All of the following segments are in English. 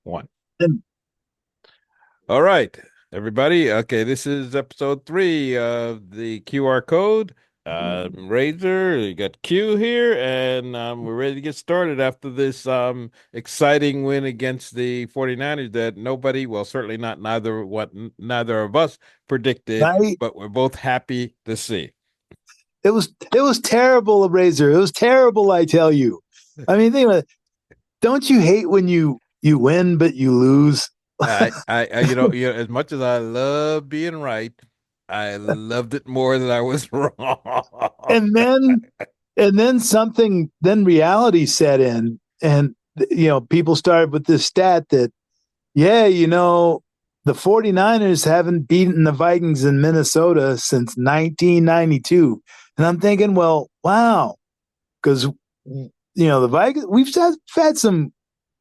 One. And All right, everybody. Okay, this is episode three of the QR code. Razor, you got Q here, and we're ready to get started after this exciting win against the 49ers that nobody, well, certainly not neither of us predicted, right, but we're both happy to see. it was terrible, Razor. It was terrible, I tell you. I mean, think about it. Don't you hate when you win but you lose? As much as I love being right, I loved it more than I was wrong. And then something then reality set in, and people started with this stat that yeah, the 49ers haven't beaten the Vikings in Minnesota since 1992. And I'm thinking, well, wow, because the Vikings we've had some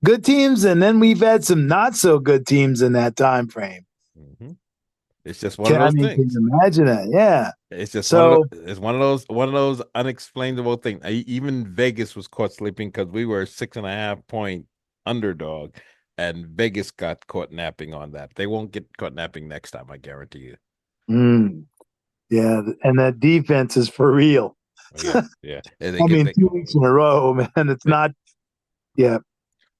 good teams, and then we've had some not so good teams in that time frame. Mhm. It's just one of Can I those mean, can things. you imagine that? Yeah. It's just So it's one of those unexplainable things. Even Vegas was caught sleeping because we were a 6.5 point underdog, and Vegas got caught napping on that. They won't get caught napping next time, I guarantee you. mm, yeah, and that defense is for real. Oh, yeah, yeah. And they I get mean, they, 2 weeks in a row, man. It's they not. Yeah.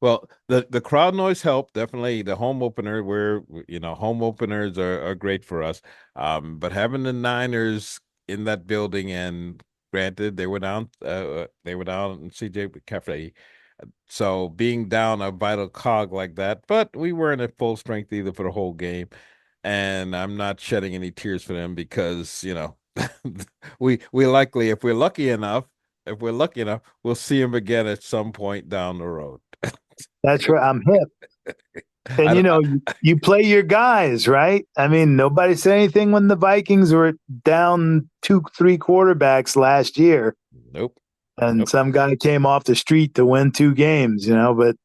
Well, the crowd noise helped definitely. The home opener, where home openers are great for us. But having the Niners in that building, and granted they were down CJ McCaffrey, so being down a vital cog like that, but we weren't at full strength either for the whole game, and I'm not shedding any tears for them because we likely, if we're lucky enough, we'll see them again at some point down the road. That's right. I'm hip. And I don't, you play your guys, right? I mean, nobody said anything when the Vikings were down two, three quarterbacks last year, nope, and nope. some guy came off the street to win two games. But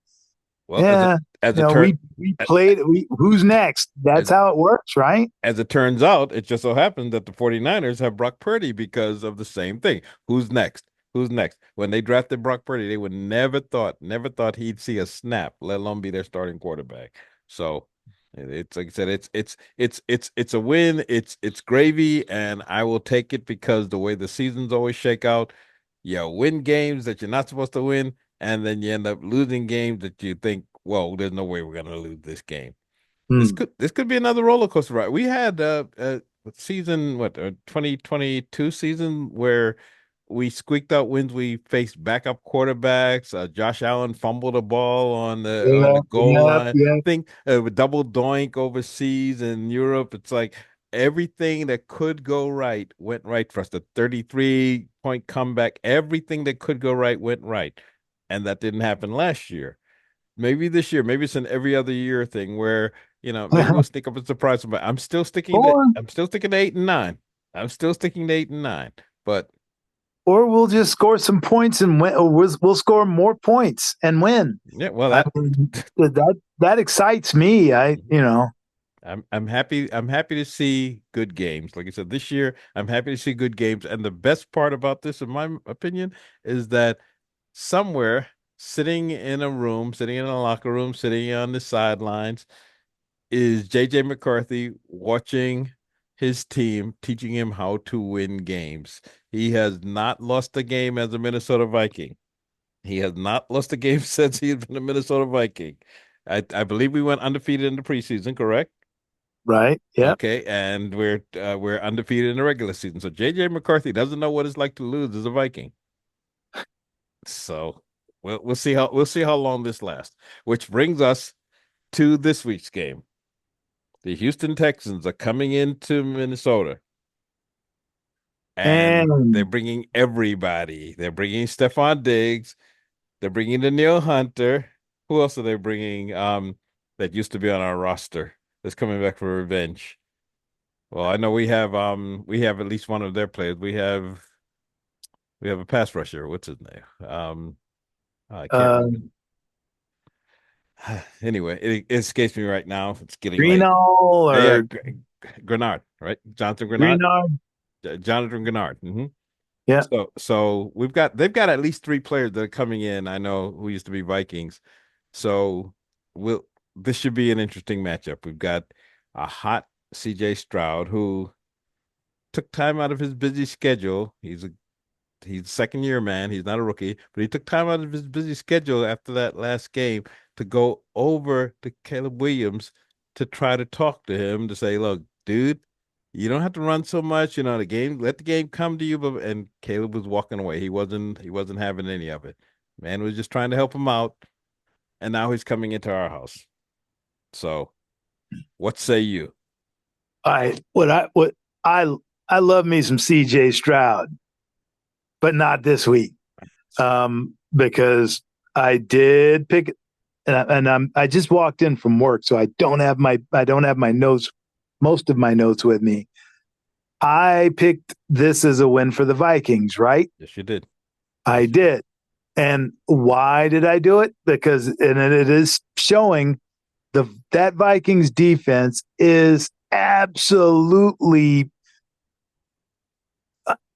Well, yeah, as it turn we played. Who's next? That's as how it works, right? as it turns out, it just so happens that the 49ers have Brock Purdy because of the same thing. Who's next? Who's next? When they drafted Brock Purdy, they would never thought he'd see a snap, let alone be their starting quarterback. So it's like I said, it's a win. It's gravy, and I will take it because the way the seasons always shake out, you win games that you're not supposed to win, and then you end up losing games that you think, well, there's no way we're gonna lose this game. This Hmm. could this could be another roller coaster ride. We had season, 2022 season, where we squeaked out wins. We faced backup quarterbacks. Josh Allen fumbled a ball on the Yeah, goal yeah, line. yeah. Think with double doink overseas in Europe. It's like everything that could go right went right for us. The 33-point comeback, everything that could go right went right, and that didn't happen last year. Maybe this year, maybe it's an every other year thing where, maybe we'll sneak up and surprise somebody. or I'm still sticking to 8 and 9. I'm still sticking to 8 and 9. But or we'll just score some points and win. Or we'll score more points and win. yeah, well, I that mean, that excites me. I'm happy to see good games. Like I said, this year I'm happy to see good games. And the best part about this, in my opinion, is that somewhere sitting in a locker room, sitting on the sidelines, is JJ McCarthy watching his team, teaching him how to win games. He has not lost a game as a Minnesota Viking. He has not lost a game since he's been a Minnesota Viking. I believe we went undefeated in the preseason, correct? Right. Yep. Okay, and we're undefeated in the regular season. So JJ McCarthy doesn't know what it's like to lose as a Viking. So we'll see how long this lasts. Which brings us to this week's game. The Houston Texans are coming into Minnesota, and they're And bringing everybody. They're bringing Stephon Diggs. They're bringing Danielle Hunter. Who else are they bringing? That used to be on our roster. That's coming back for revenge. Well, I know we have at least one of their players. We have a pass rusher. What's his name? I can't uh, remember. Anyway, it escapes me right now. It's getting late. Greenall Yeah, or Grenard, right? Jonathan Grenard. Greenard. Jonathan Grenard. Yeah. So they've got at least three players that are coming in. I know who used to be Vikings. So we'll this should be an interesting matchup. We've got a hot CJ Stroud who took time out of his busy schedule. He's second year man. He's not a rookie, but he took time out of his busy schedule after that last game to go over to Caleb Williams to try to talk to him to say, look, dude, you don't have to run so much. The game, let the game come to you. And Caleb was walking away. He wasn't having any of it. Man was just trying to help him out. And now he's coming into our house. So what say you? I I love me some CJ Stroud, but not this week. Because I did pick I just walked in from work, so I don't have my notes, most of my notes with me. I picked this as a win for the Vikings, right? Yes, you did. I Yes, you did. did. And why did I do it? Because and it is showing that Vikings defense is absolutely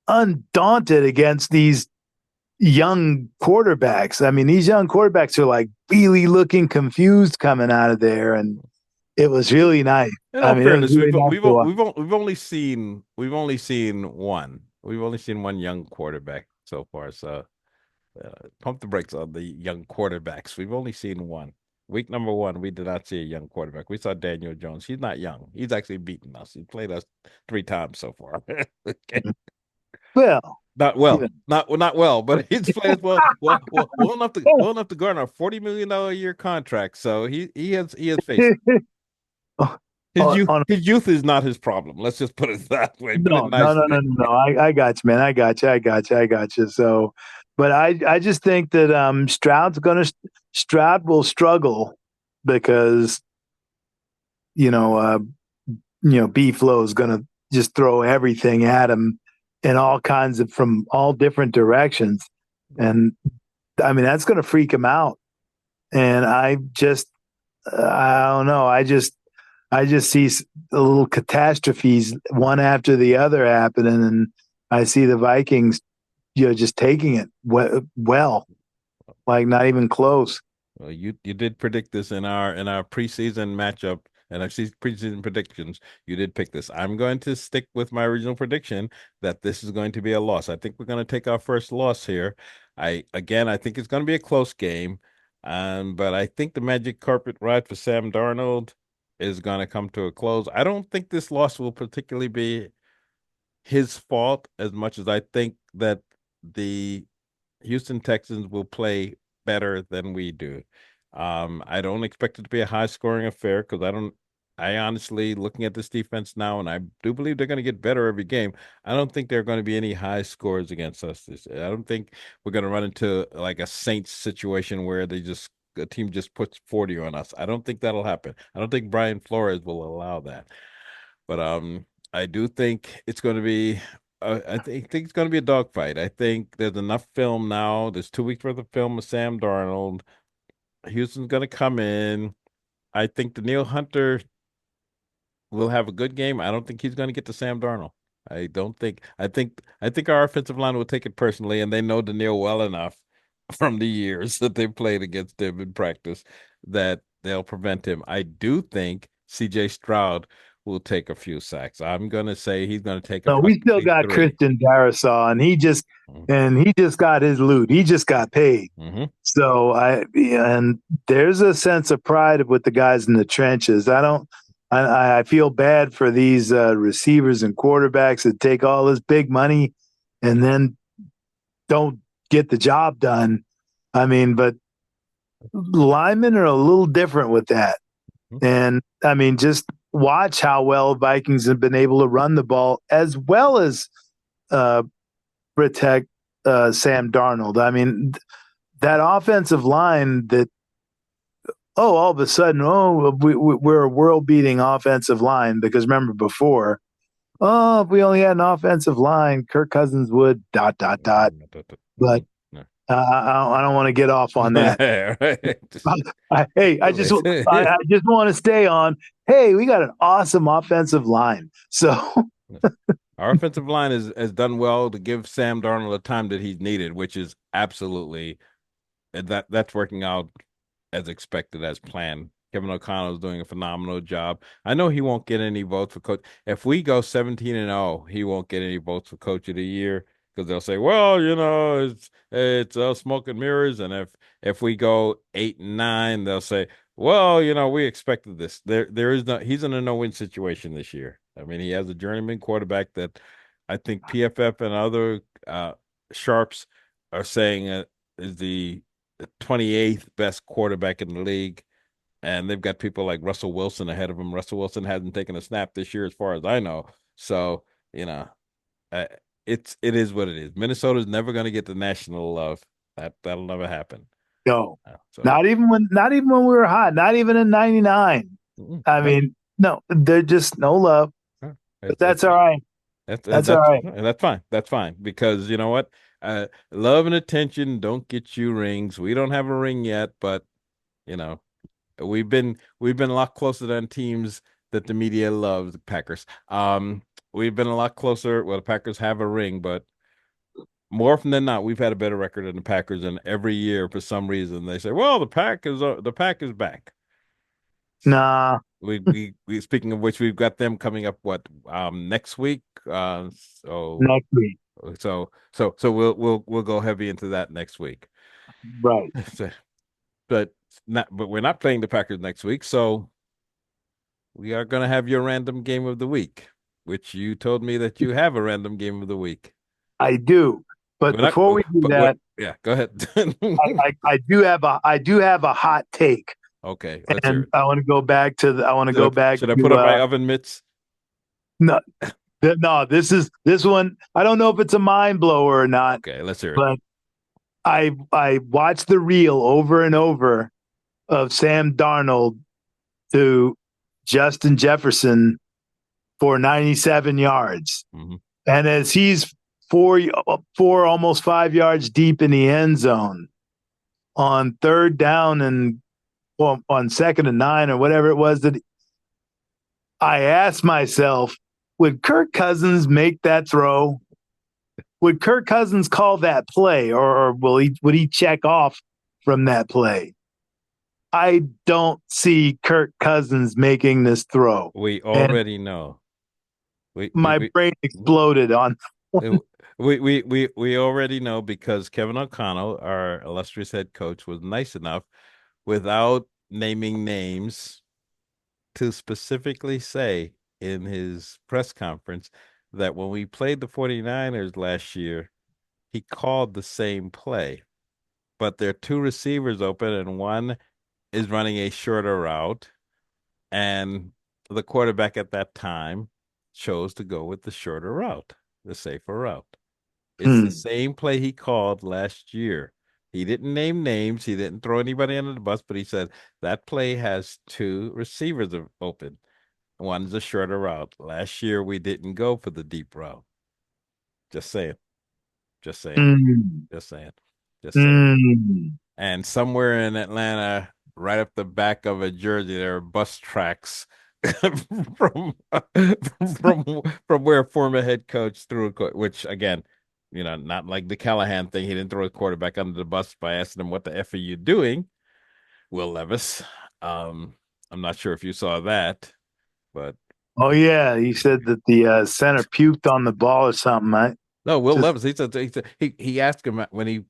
undaunted against these young quarterbacks. I mean, these young quarterbacks are like really looking confused coming out of there, and it was really nice. In I all mean, it was fairness, really we've nice we've to watch. we've only seen one young quarterback so far. So pump the brakes on the young quarterbacks. We've only seen one. Week number one, we did not see a young quarterback. We saw Daniel Jones. He's not young. He's actually beaten us. He played us three times so far. Okay. Well, Not you well, not well, but he's played us well enough to garner a $40 million a year contract. So he has faced know, on his youth is not his problem. Let's just put it that way. Put it no, no, no, no, nicely. no, no. I got you, man. I got you. I got you. I got you. So, but I just think that Stroud will struggle because you know uh B Flow is gonna just throw everything at him in all kinds of from all different directions, and I mean that's gonna freak him out. And I don't know. I just see the little catastrophes one after the other happening, and I see the Vikings, just taking it well, like not even close. Well, you did predict this in our preseason matchup and our preseason predictions. You did pick this. I'm going to stick with my original prediction that this is going to be a loss. I think we're going to take our first loss here. I think it's going to be a close game, but I think the magic carpet ride for Sam Darnold is going to come to a close. I don't think this loss will particularly be his fault as much as I think that the Houston Texans will play better than we do. I don't expect it to be a high scoring affair because I honestly, looking at this defense now, and I do believe they're going to get better every game. I don't think there are going to be any high scores against us. I don't think we're going to run into like a Saints situation where a team just puts 40 on us. I don't think that'll happen. I don't think Brian Flores will allow that. But I do think it's going to be. I think it's going to be a dogfight. I think there's enough film now. There's 2 weeks worth of film of Sam Darnold. Houston's going to come in. I think Daniil Hunter will have a good game. I don't think he's going to get to Sam Darnold. I don't think. I think our offensive line will take it personally, and they know Daniil well enough from the years that they've played against him in practice that they'll prevent him. I do think C.J. Stroud will take a few sacks. I'm going to say he's going to take No, we still approximately got three. Christian Darrisaw, and he just got his loot. He just got paid. Mm-hmm. So and there's a sense of pride with the guys in the trenches. I don't. I feel bad for these receivers and quarterbacks that take all this big money and then don't get the job done. I mean, but linemen are a little different with that. And I mean, just watch how well Vikings have been able to run the ball as well as uh, protect Sam Darnold. I mean, that offensive line that, all of a sudden, we're a world beating offensive line because remember before, if we only had an offensive line, Kirk Cousins would dot, dot, dot. But I don't want to get off on that. Right. Hey, I just want to stay on. Hey, we got an awesome offensive line. So Our offensive line has done well to give Sam Darnold the time that he's needed, which is absolutely that's working out as expected, as planned Kevin O'Connell is doing a phenomenal job. I know he won't get any votes for coach. If we go 17-0, he won't get any votes for coach of the year because they'll say, well, it's smoke and mirrors. And if we go 8-9, they'll say, well, we expected this. There is no he's in a no-win situation this year. I mean, he has a journeyman quarterback that I think PFF and other sharps are saying is the 28th best quarterback in the league, and they've got people like Russell Wilson ahead of him. Russell Wilson hasn't taken a snap this year, as far as I know. So, you know, uh, it is what it is. Minnesota's never going to get the national love. That'll never happen. No, So, not even when we were hot, not even in '99. I no, mean, no, they're just no love. no. But that's all right. That's all right. That's fine. That's fine because you know what? Love and attention don't get you rings. We don't have a ring yet, but you know, we've been a lot closer than teams that the media loves, the Packers. We've been a lot closer. Well, the Packers have a ring, but more often than not, we've had a better record than the Packers. And every year, for some reason, they say, "Well, the pack is back." Nah, We speaking of which, we've got them coming up next week. So next week. we'll go heavy into that next week. Right. So, but we're not playing the Packers next week, so we are going to have your random game of the week, which you told me that you have a random game of the week. I do. But We're not, before we do but that, yeah, go ahead. I do have a hot take. Okay, let's hear And it. I want to go back to I want to go back Should I put to on my oven mitts? no, no, this one, I don't know if it's a mind blower or not, Okay, let's hear it. but I watched the reel over and over of Sam Darnold to Justin Jefferson for 97 yards. Hmm. And as he's four almost 5 yards deep in the end zone on third down and well, on second and 9 or whatever it was, that I asked myself, would Kirk Cousins make that throw? Would Kirk Cousins call that play, or would he check off from that play? I don't see Kirk Cousins making this throw. We And already know. We we my we brain exploded on we we already know because Kevin O'Connell, our illustrious head coach, was nice enough without naming names to specifically say in his press conference that when we played the 49ers last year, he called the same play, but there are two receivers open and one is running a shorter route, and the quarterback at that time chose to go with the shorter route, the safer route. It's the hmm, same play he called last year. He didn't name names. He didn't throw anybody under the bus, but he said that play has two receivers open. One's a shorter route. Last year we didn't go for the deep route. Just saying. Just saying. mm, Just saying. Just saying. mm. And somewhere in Atlanta, right up the back of a jersey, there are bus tracks from from where former head coach threw which again, not like the Callahan thing. He didn't throw a quarterback under the bus by asking him, "What the f are you doing, Will Levis?" Um, I'm not sure if you saw that, but Oh yeah, he said that the center puked on the ball or something. I no, Will just Levis. He asked him when he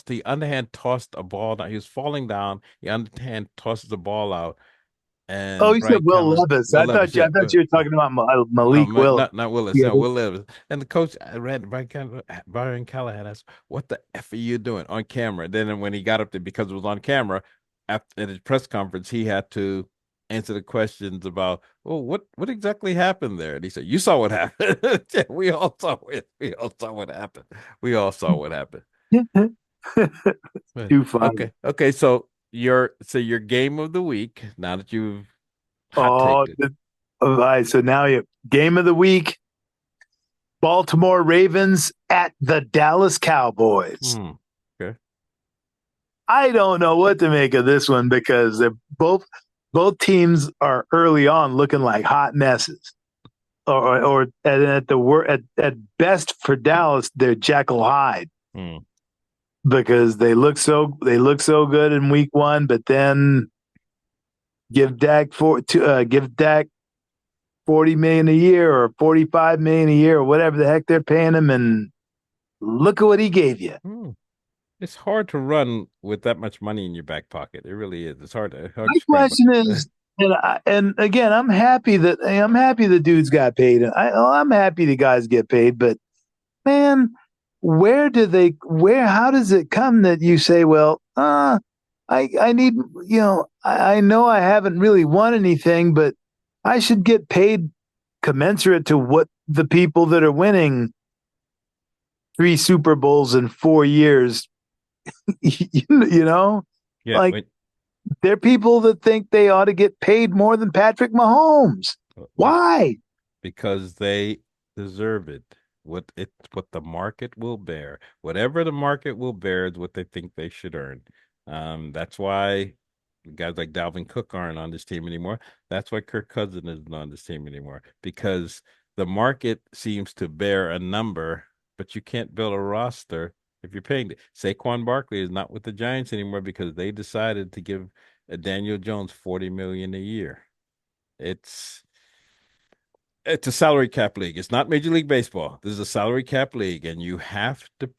the underhand tossed a ball down. He was falling down. He underhand tosses the ball out, oh, and he said Brian Will Callahan, Levis. Will Levis, I yeah, thought you were talking about no, Malik Willis. not Willis, Yeah. no, Will Levis. And the coach Brian Callahan asked, "What the f are you doing on camera?" Then when he got up there, because it was on camera, after at his press conference, he had to answer the questions about, "Oh, what exactly happened there?" And he said, "You saw what happened." Yeah, we all saw it. We all saw what happened. We all saw what happened. Right. Too funny. Okay. So your game of the week, now that you've hot Oh, taked it. all right. So now you game of the week: Baltimore Ravens at the Dallas Cowboys. Hmm. Okay. I don't know what to make of this one because they're both teams are early on looking like hot messes. Or at best for Dallas, they're Jekyll Hyde Hmm. because they look so good in week one, but then give Dak 40 million a year or 45 million a year or whatever the heck they're paying him, and look at what he gave you. Hmm. It's hard to run with that much money in your back pocket. It really is. It's hard My to scramble. question is, and again, I'm happy the dudes got paid. I'm happy the guys get paid, but man, how does it come that you say, well, I need, I know I haven't really won anything, but I should get paid commensurate to what the people that are winning three Super Bowls in 4 years, you know, Yeah, like there are people that think they ought to get paid more than Patrick Mahomes. wait, Why? because they deserve it. What the market will bear. Whatever the market will bear is what they think they should earn. That's why guys like Dalvin Cook aren't on this team anymore. That's why Kirk Cousins isn't on this team anymore because the market seems to bear a number, but you can't build a roster if you're paying. Saquon Barkley is not with the Giants anymore because they decided to give Daniel Jones 40 million a year. It's it's a salary cap league. It's not Major League Baseball. This is a salary cap league, and you have to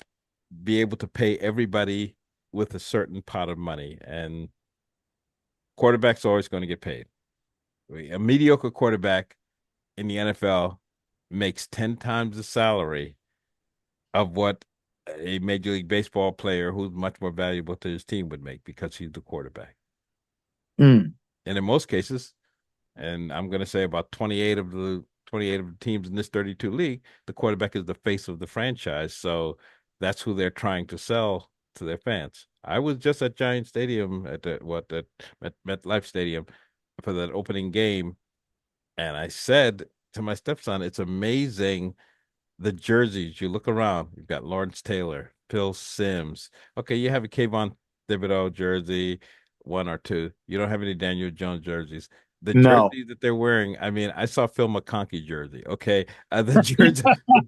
be able to pay everybody with a certain pot of money. And quarterback's always going to get paid. A mediocre quarterback in the NFL makes 10 times the salary of what a Major League Baseball player who's much more valuable to his team would make because he's the quarterback. Mm. And in most cases, and I'm going to say about 28 of the teams in this 32 league, the quarterback is the face of the franchise. So that's who they're trying to sell to their fans. I was just at Giant Stadium at MetLife Stadium for that opening game, and I said to my stepson, "It's amazing the jerseys. You look around, you've got Lawrence Taylor, Phil Simms. Okay, you have a Kayvon Thibodeau jersey, one or two. You don't have any Daniel Jones jerseys. The No. jerseys that they're wearing, I mean, I saw Phil McConkey jersey. Okay, the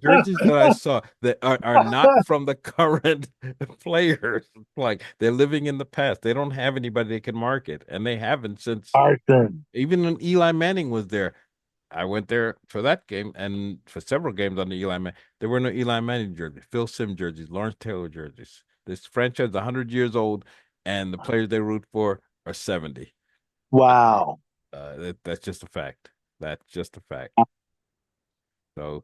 jerseys that I saw that are not from the current players. Like they're living in the past. They don't have anybody they can market, and they haven't since Arson. even when Eli Manning was there. I went there for that game and for several games on the Eli Manning. There were no Eli Manning jerseys, Phil Sim jerseys, Lawrence Taylor jerseys. This franchise is 100 years old, and the players they root for are 70. Wow. That's just a fact. That's just a fact. So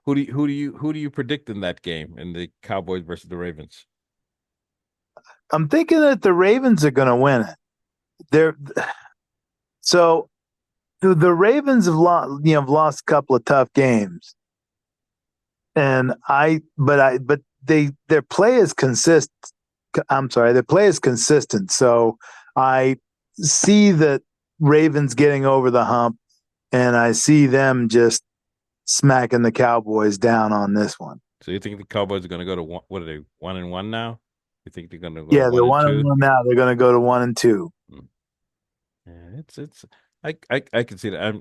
who do you predict in that game in the Cowboys versus the Ravens? I'm thinking that the Ravens are going to win it. They're so the Ravens have lost a couple of tough games, and but their play is consistent. I'm sorry, their play is consistent. So I see that Ravens getting over the hump, and I see them just smacking the Cowboys down on this one. So you think the Cowboys are going to go to one, what are they 1-1 now? You think they're going to go to Yeah, one they're and one and two? one now. They're going to go to 1-2. Hmm. Yeah, it's I can see that.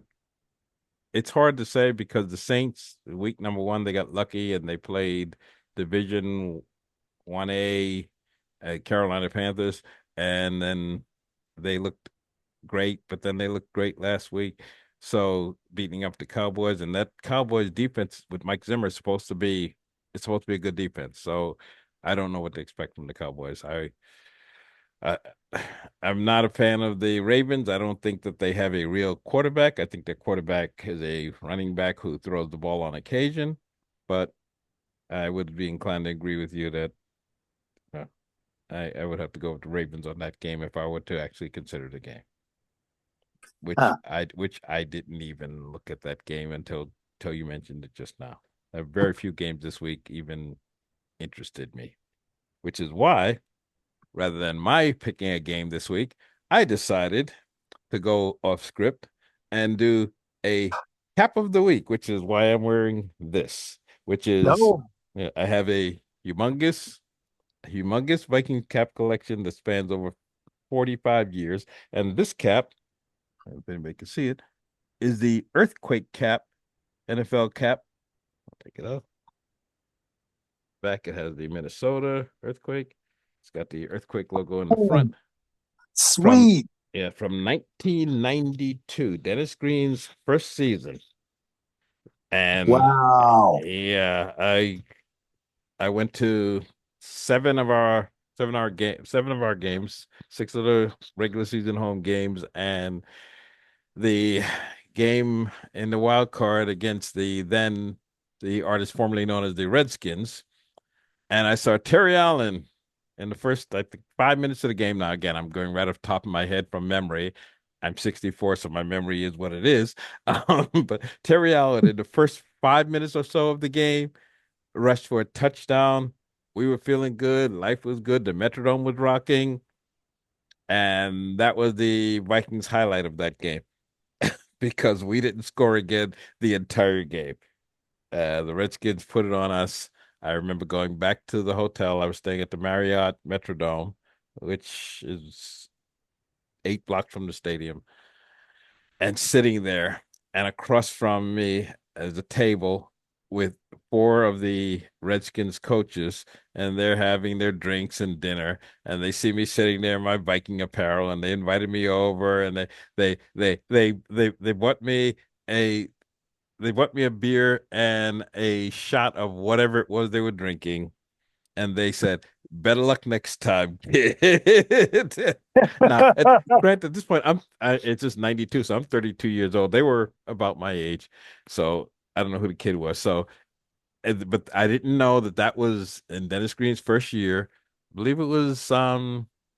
It's hard to say because the Saints, week number one, they got lucky and they played Division 1A Carolina Panthers, and then they looked great, but then they looked great last week. So beating up the Cowboys, and that Cowboys defense with Mike Zimmer is supposed to be it's supposed to be a good defense. So I don't know what to expect from the Cowboys. I I'm not a fan of the Ravens. I don't think that they have a real quarterback. I think their quarterback is a running back who throws the ball on occasion, but I would be inclined to agree with you that uh, I would have to go with the Ravens on that game if I were to actually consider the game, Huh. which I didn't even look at that game until you mentioned it just now. Very few games this week even interested me, which is why rather than my picking a game this week, I decided to go off script and do a cap of the week, which is why I'm wearing this, which is No. I have a humongous Viking cap collection that spans over 45 years. And this cap, if anybody can see it, is the earthquake cap, NFL cap. I'll take it off. Back it has the Minnesota earthquake. It's got the earthquake logo in the front Oh, from sweet. Yeah, from 1992, Dennis Green's first season. And Wow. yeah, I went to seven of our seven of our games, six of the regular season home games, and the game in the wild card against the artist formerly known as the Redskins. And I saw Terry Allen in the first, I think, 5 minutes of the game. Now, again, I'm going right off the top of my head from memory. I'm 64, so my memory is what it is. But Terry Allen in the first 5 minutes or so of the game rushed for a touchdown. We were feeling good. Life was good. The Metrodome was rocking. And that was the Vikings highlight of that game because we didn't score again the entire game. The Redskins put it on us. I remember going back to the hotel. I was staying at the Marriott Metrodome, which is 8 blocks from the stadium, and sitting there. And across from me is a table with four of the Redskins coaches, and they're having their drinks and dinner. And they see me sitting there in my Viking apparel, and they invited me over, and they bought me a a beer and a shot of whatever it was they were drinking, and they said, "Better luck next time, kid." Now, granted, at this point, it's just 92, so I'm 32 years old. They were about my age, so I don't know who the kid was. So, but I didn't know that that was in Dennis Green's first year. I believe it was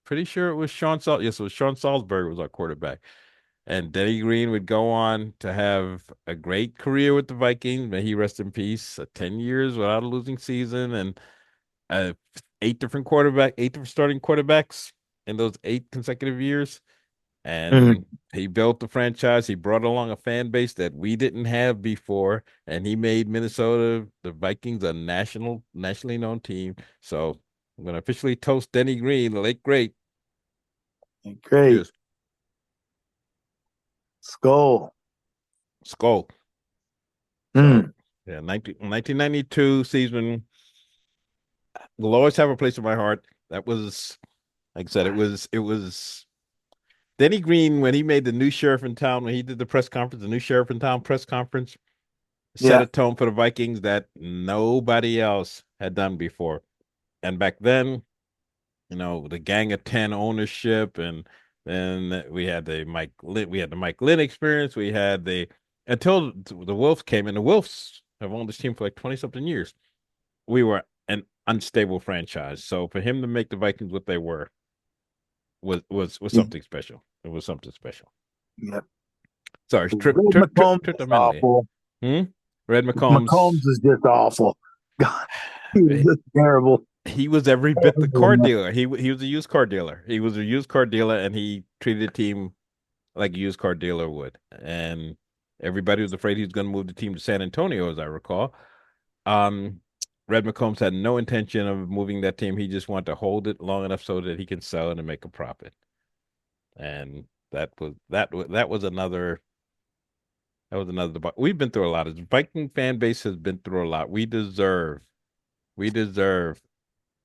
pretty sure it was Sean Sal. Yes, it was Sean Salzberg was our quarterback. And Denny Green would go on to have a great career with the Vikings. May he rest in peace. 10 years without a losing season and uh, eight different starting quarterbacks in those 8 consecutive years. Mhm. And he built the franchise. He brought along a fan base that we didn't have before, and he made Minnesota, the Vikings, a nationally known team. So I'm going to officially toast Denny Green, the late great. Great. Cheers. Skull. Skull. So Mm. yeah, 1992 season will always have a place in my heart. That was, like I said, it was Denny Green when he made the new sheriff in town, when he did the press conference, the new sheriff in town press conference, set Yeah. a tone for the Vikings that nobody else had done before. And back then, the Gang of Ten ownership, and then we had the Mike Lynn experience. We had the until the Wolves came, and the Wolves have owned this team for like 20 something years. We were an unstable franchise. So for him to make the Vikings what they were was something special. It was something special. Yeah. Sorry, Red McCombs tripped is a memory. awful. Hmm? Red McCombs McCombs, is just awful. God, he was just terrible. he was every bit the car Terrible. dealer. He was a used car dealer. He was a used car dealer, and he treated the team like a used car dealer would. And everybody was afraid he was going to move the team to San Antonio, as I recall. Um, Red McCombs had no intention of moving that team. He just wanted to hold it long enough so that he can sell it and make a profit. And that was another debate. We've been through a lot. The Viking fan base has been through a lot. We deserve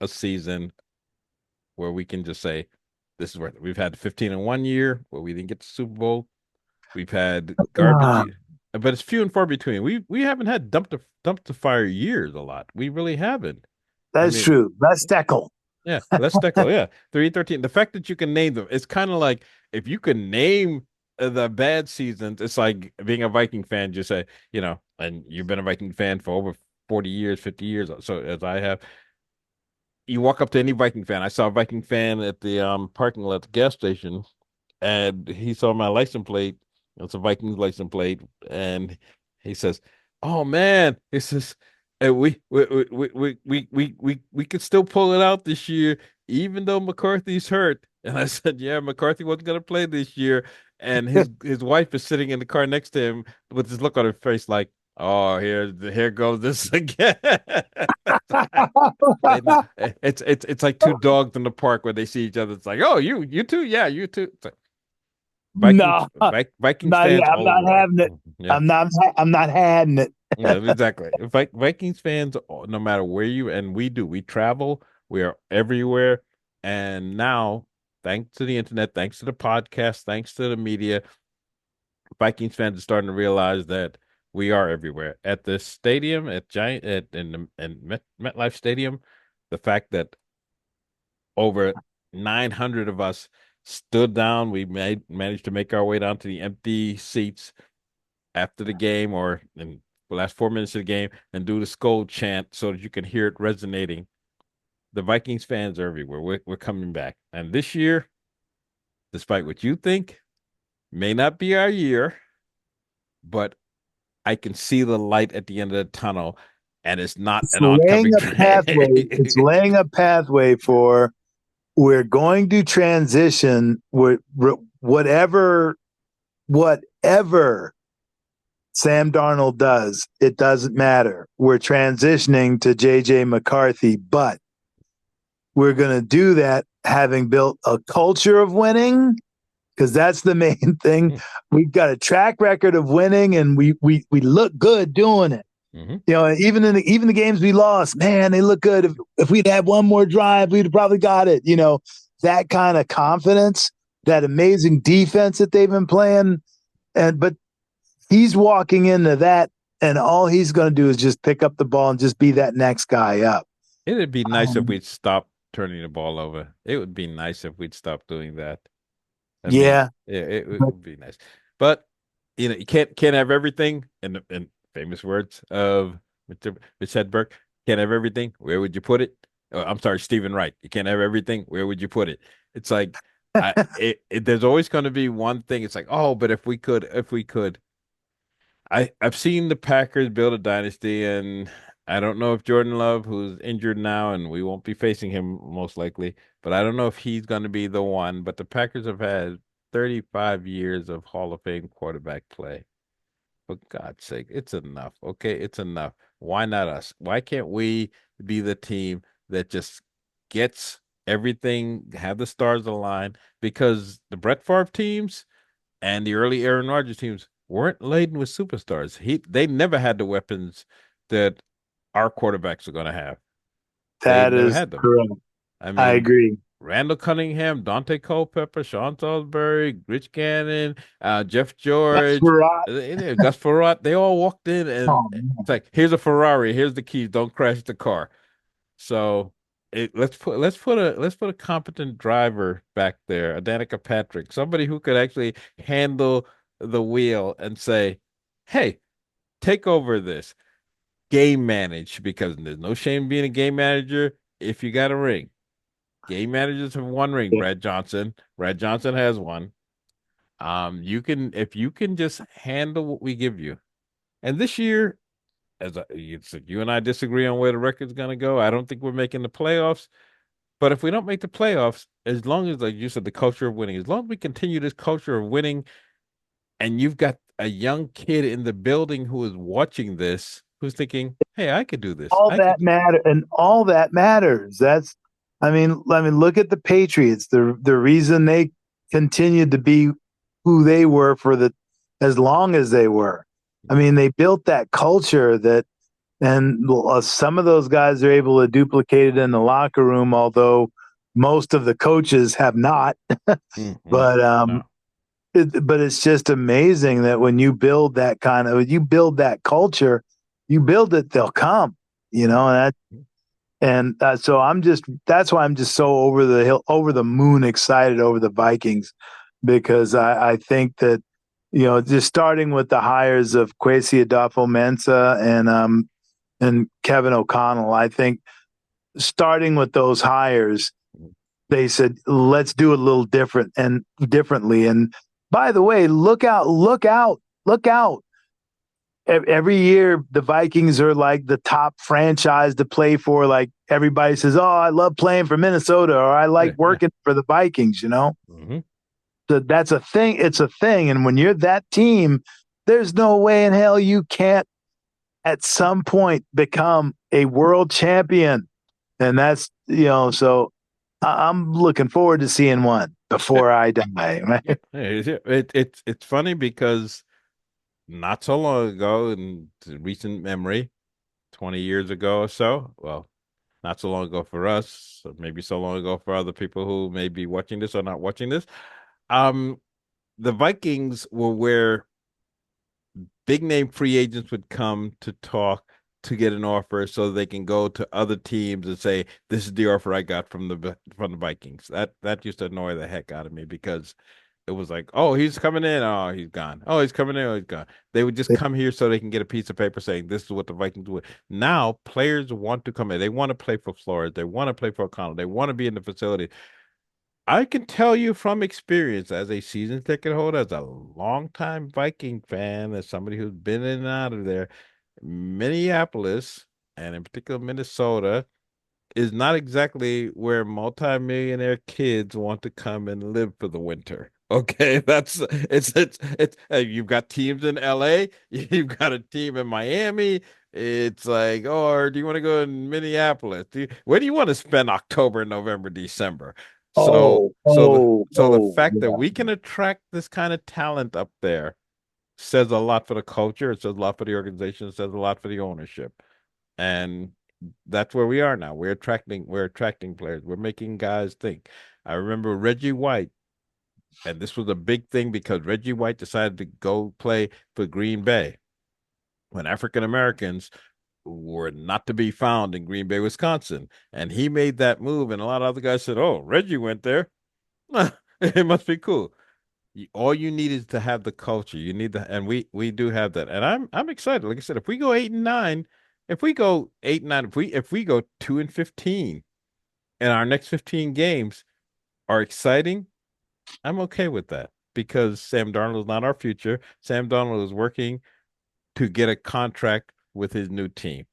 a season where we can just say this is worth it. We've had 15 in one year where we didn't get the Super Bowl. We've had garbage, Ah, but it's few and far between. We haven't had dump to fire years a lot. We really haven't. I that's mean, true. That's Steckel. yeah, let's tackle. Yeah, 3-13. The fact that you can name them, it's kind of like if you can name the bad seasons, it's like being a Viking fan. Just say, and you've been a Viking fan for over 40 years, 50 years, so as I have. You walk up to any Viking fan. I saw a Viking fan at the parking lot at the gas station, and he saw my license plate. It's a Vikings license plate, and he says, "Oh man," he says, "We could still pull it out this year, even though McCarthy's hurt." And I said, "Yeah, McCarthy wasn't going to play this year." And his wife is sitting in the car next to him with this look on her face, like, "Oh, here goes this again." It's like two dogs in the park where they see each other. It's like, oh, you too, yeah, you too. It's like No, Vikings not fans yet. I'm all the not way. having it. Yeah, I'm not having it. yeah, exactly. Vikings fans, no matter where you and we travel, we are everywhere, and now. thanks to the internet, thanks to the podcast, thanks to the media, Vikings fans are starting to realize that we are everywhere. At the stadium, at Giant, MetLife Stadium, the fact that over 900 of us stood down, we managed to make our way down to the empty seats after the game or in the last 4 minutes of the game and do the Skol chant so that you can hear it resonating. The Vikings fans are everywhere. We're coming back. And this year, despite what you think, may not be our year, but I can see the light at the end of the tunnel, and it's not It's an laying oncoming a pathway. It's train. laying a pathway for we're going to transition with whatever Sam Darnold does. It doesn't matter. We're transitioning to JJ McCarthy, but we're going to do that having built a culture of winning because that's the main thing. We've got a track record of winning, and we look good doing it. Mm-hmm. You know, even the games we lost, man, they look good. If we'd had one more drive, we'd have probably got it. You know, that kind of confidence, that amazing defense that they've been playing, but he's walking into that, and all he's going to do is just pick up the ball and just be that next guy up. It'd be nice if Um, we'd stop turning the ball over. It would be nice if we'd stop doing that. I mean, yeah, it but would be nice. But you can't have everything. In famous words of Mitch Hedberg, can't have everything. Where would you put it? Oh, I'm sorry, Stephen Wright. You can't have everything. Where would you put it? It's like there's always going to be one thing. It's like, oh, but if we could. I've seen the Packers build a dynasty, and I don't know if Jordan Love, who's injured now, and we won't be facing him most likely, but I don't know if he's going to be the one. But the Packers have had 35 years of Hall of Fame quarterback play. For God's sake, it's enough. Okay, it's enough. Why not us? Why can't we be the team that just gets everything, have the stars align? Because the Brett Favre teams and the early Aaron Rodgers teams weren't laden with superstars. They never had the weapons that our quarterbacks are going to have. They that never is had them. correct. I I mean, agree. Randall Cunningham, Dante Culpepper, Sean Salisbury, Rich Gannon, Jeff That's George, right. Gus Farrat. They all walked in, and Oh, it's like, here's a Ferrari, here's the keys. Don't crash the car. So let's put a competent driver back there, a Danica Patrick, somebody who could actually handle the wheel and say, "Hey, take over this game manage," because there's no shame being a game manager if you got a ring. Game managers have one ring. yeah. Brad Johnson. Brad Johnson has one. You can if you can just handle what we give you. And this year, you and I disagree on where the record's going to go. I don't think we're making the playoffs. But if we don't make the playoffs, as long as, like you said, the culture of winning, as long as we continue this culture of winning, and you've got a young kid in the building who is watching this, who's thinking, "Hey, I could do this. All I could that do this." matter and all that matters. I mean, look at the Patriots. The reason they continued to be who they were for as long as they were. I mean, they built that culture and some of those guys are able to duplicate it in the locker room, although most of the coaches have not. Mhm. But No. but it's just amazing that when you build that culture, you build it, they'll come. You know, and so that's why I'm just so over the hill, over the moon excited over the Vikings because I think that just starting with the hires of Kwesi Adolfo-Mensah and Kevin O'Connell, I think starting with those hires, they said let's do it a little differently. And by the way, look out! Every year the Vikings are like the top franchise to play for. Like everybody says, "Oh, I love playing for Minnesota," or "I like Yeah, yeah. working for the Vikings." Hmm. So that's a thing. It's a thing, and when you're that team, there's no way in hell you can't at some point become a world champion. And that's so I'm looking forward to seeing one before I die. Yeah. Right? It's funny because not so long ago, in recent memory, 20 years ago or so, well, not so long ago for us, or maybe so long ago for other people who may be watching this or not watching this. Um, the Vikings were where big name free agents would come to talk to get an offer so they can go to other teams and say, "This is the offer I got from the Vikings." That used to annoy the heck out of me because it was like, "Oh, he's coming in. Oh, he's gone. Oh, he's coming in. Oh, he's gone." They would just come here so they can get a piece of paper saying, "This is what the Vikings do." Now players want to come in. They want to play for Flores. They want to play for O'Connell. They want to be in the facility. I can tell you from experience as a season ticket holder, as a longtime Viking fan, as somebody who's been in and out of there, Minneapolis, and in particular Minnesota, is not exactly where multimillionaire kids want to come and live for the winter. Okay, that's it's you've got teams in LA, you've got a team in Miami. It's like, oh, or do you want to go in Minneapolis? Where do you want to spend October, November, December? So, Oh, so the oh, so the oh, fact that yeah. we can attract this kind of talent up there says a lot for the culture. It says a lot for the organization. It says a lot for the ownership. And that's where we are now. We're attracting players. We're making guys think. I remember Reggie White, and this was a big thing because Reggie White decided to go play for Green Bay when African Americans were not to be found in Green Bay, Wisconsin. And he made that move, and a lot of other guys said, "Oh, Reggie went there. It must be cool." All you need is to have the culture. You need the, and we do have that. And I'm excited. Like I said, if we go 8-9, if we go 8-9, if we go 2-15, and our next 15 games are exciting, I'm okay with that because Sam Darnold is not our future. Sam Darnold is working to get a contract with his new team,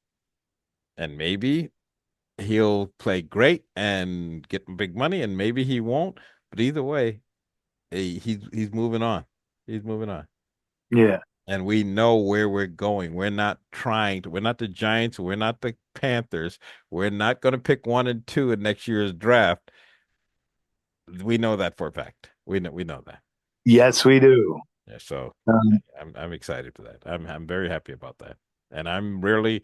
and maybe he'll play great and get big money, and maybe he won't. But either way, he's moving on. He's moving on. Yeah. And we know where we're going. We're not the Giants, we're not the Panthers. We're not going to pick 1 and 2 in next year's draft. We know that for a fact. We know that. Yes, we do. Yeah, so Um, I'm excited for that. I'm very happy about that. And I'm rarely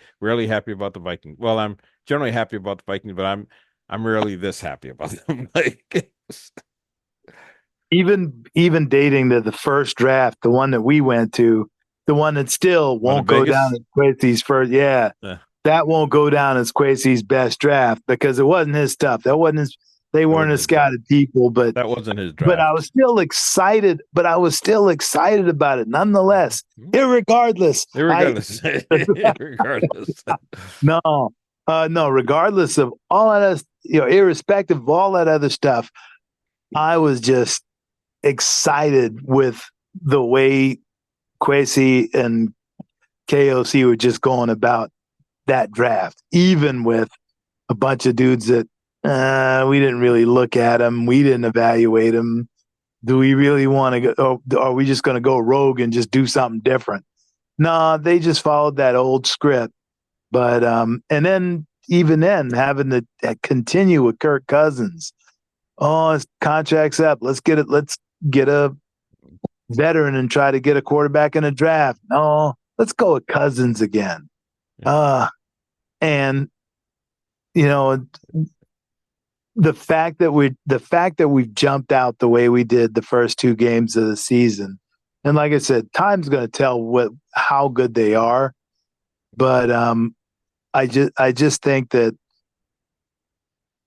happy about the Vikings. Well, I'm generally happy about the Vikings, but I'm rarely this happy about them. Like even dating to the first draft, the one that we went to, the one that still on the won't go down Vegas. as Quincy's first. Yeah, Yeah, that won't go down as Quincy's best draft because it wasn't his stuff. That wasn't his. They that weren't wasn't as his draft. scouted people, That wasn't his but I draft. was still excited. But I was still excited about it nonetheless. Irregardless, I Irregardless, irregardless. no, no. Regardless of all that, irrespective of all that other stuff, I was just excited with the way Kwesi and KOC were just going about that draft, even with a bunch of dudes that we didn't really look at them, we didn't evaluate them. Do we really want to go? Or are we just going to go rogue and just do something different? No, they just followed that old script. But and then even then, having to continue with Kirk Cousins. Oh, his contract's up. Let's get it. Let's get a veteran and try to get a quarterback in a draft. No, let's go with Cousins again. Yeah. Uh, and you know, the fact that we've jumped out the way we did the first 2 games of the season, and like I said, time's going to tell how good they are. But I just think that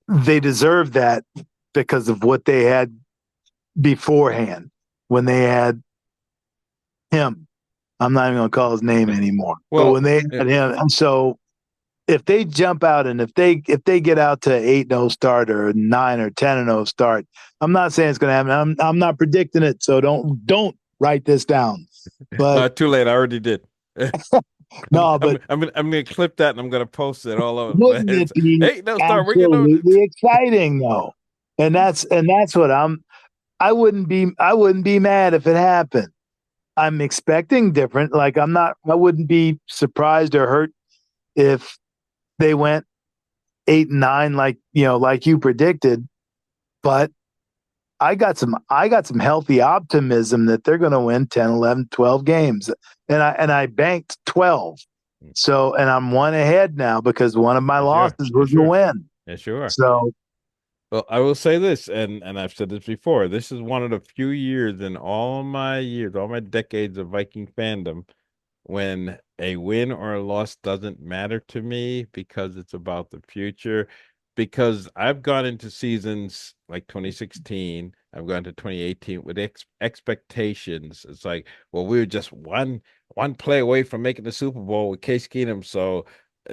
they deserve that because of what they had beforehand when they had him. I'm not even going to call his name anymore. But Well, when they yeah, had him, and so if they jump out and if they get out to 8-0 start or 9 or 10-0 start, I'm not saying it's going to happen. I'm not predicting it, so don't write this down. But too late. I already did. I'm no, I'm but I'm gonna clip that and I'm gonna post it all over the place. wouldn't it be Hey, no, start. We're getting over. absolutely exciting though? And that's what I wouldn't be mad if it happened. I'm expecting different. Like I wouldn't be surprised or hurt if they went 8-9 like you predicted, but I got some healthy optimism that they're going to win 10, 11, 12 games. And I banked 12. So, and I'm one ahead now because one of my Yeah, sure. losses Yeah, was a sure. win. Yeah, sure. So, Well, I will say this, and I've said this before. This is one of the few years in all my years, all my decades of Viking fandom, when a win or a loss doesn't matter to me because it's about the future. Because I've gone into seasons like 2016, I've gone to 2018 with expectations. It's like, well, we were just one play away from making the Super Bowl with Case Keenum, so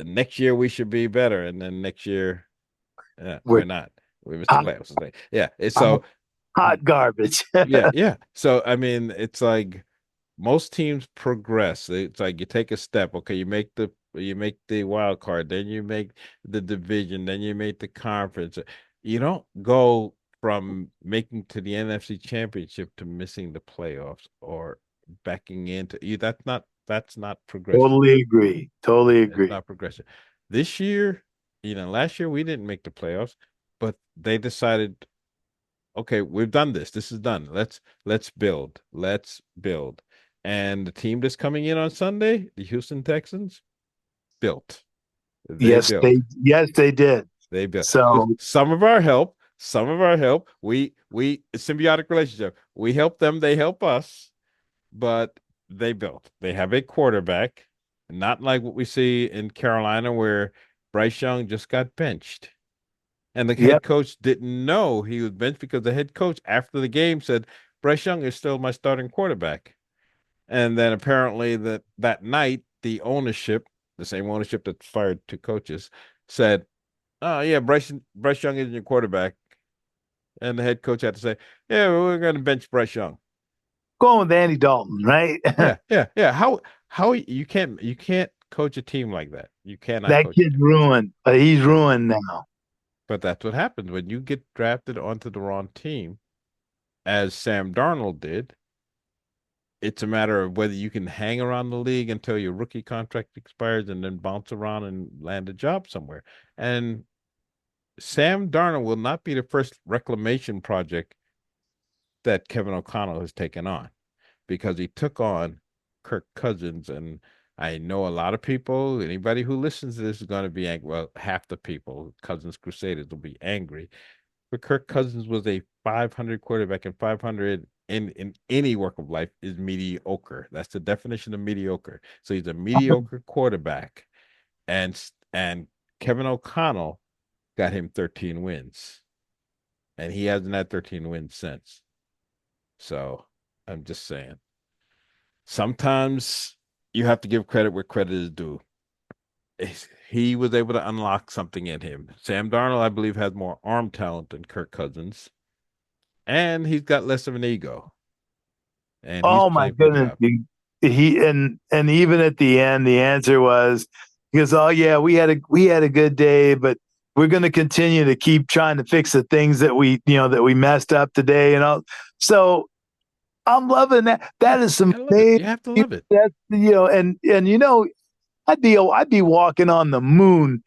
next year we should be better. And then next year, we're we're not. We missed the hot, playoffs. It's like, yeah, it's hot, so hot garbage. yeah, yeah. So I mean, it's like most teams progress. It's like you take a step. Okay, you make the wild card, then you make the division, then you make the conference. You don't go from making to the NFC Championship to missing the playoffs or backing into you. That's not progression. Totally agree. Totally It's agree. not progression. This year, last year we didn't make the playoffs, but they decided, okay, we've done this. This is done. Let's build. Let's build. And the team that's coming in on Sunday, the Houston Texans, built. They built. Yes, they did. They built with So, some of our help. We symbiotic relationship. We help them, they help us, but they built. They have a quarterback, not like what we see in Carolina where Bryce Young just got benched. And the head yep. coach didn't know he was benched because the head coach after the game said, Bryce Young is still my starting quarterback. And then apparently that night, the ownership, the same ownership that fired two coaches, said, "Oh yeah, Bryce Young isn't your quarterback." And the head coach had to say, "Yeah, we're going to bench Bryce Young." Going with Andy Dalton, right? Yeah, yeah, yeah. How you can't coach a team like that. You cannot That coach a kid's team. ruined. He's Yeah. ruined now. But that's what happens when you get drafted onto the wrong team, as Sam Darnold did. It's a matter of whether you can hang around the league until your rookie contract expires and then bounce around and land a job somewhere. And Sam Darnold will not be the first reclamation project that Kevin O'Connell has taken on because he took on Kirk Cousins. And I know a lot of people, anybody who listens to this is going to be angry. Well, half the people, Cousins Crusaders, will be angry. But Kirk Cousins was a 500 quarterback, and 500 in any work of life is mediocre. That's the definition of mediocre. So he's a mediocre quarterback, and Kevin O'Connell got him 13 wins, and he hasn't had 13 wins since. So I'm just saying, sometimes you have to give credit where credit is due. He was able to unlock something in him. Sam Darnold, I believe, has more arm talent than Kirk Cousins, and he's got less of an ego, and he's Oh my playing for a goodness. job. He and even at the end, the answer was because oh yeah, we had a good day, but we're going to continue to keep trying to fix the things that we messed up today and all. So I'm loving that. That is You some gotta love it. amazing. You have to love it. That and I'd be walking on the moon